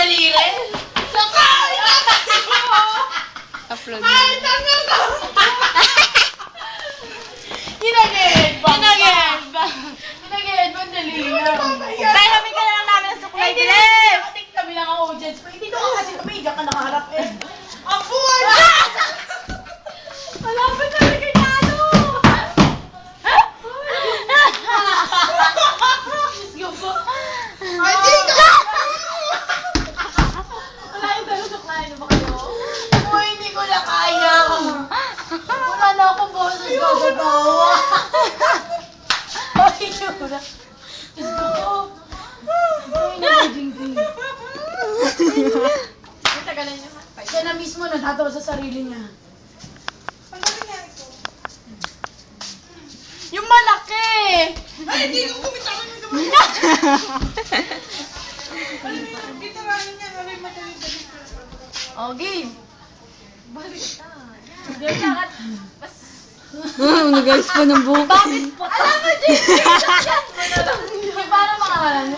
daliri. Sakay! Upload mo. Ay, tanga ka! Ginagayad ba? Ginagayad ba? Ginagayad ba ang daliri lang? Tayo kami ka lang namin ng suklay. Hindi na nakating kami lang ang audience. Dito ka kasi kami, diyan ka nakaharap eh. Ang buwan! Malapit na rin kay Nano! Diyos ko po. Ay, dito! Wala yung talusok-lay na ba kayo? Uy, hindi ko na kaya. Wala na akong boses gagagawa. Ay, yura. Diyos ko po. Ay, nagiging-ging. Ay, tagalan niya. Siya na mismo natatawa sa sarili niya. Ang nangyari ko? Yung malaki! Ay, hindi ko kumitawan yung naman. Alam mo yung gitarahin niya, alam mo madali-dali. Oh, game! Balik ka. Diyan lahat. Nag-ayos pa ng buhok. Bakit po? Alam mo, Jim! Yung parang makakalan.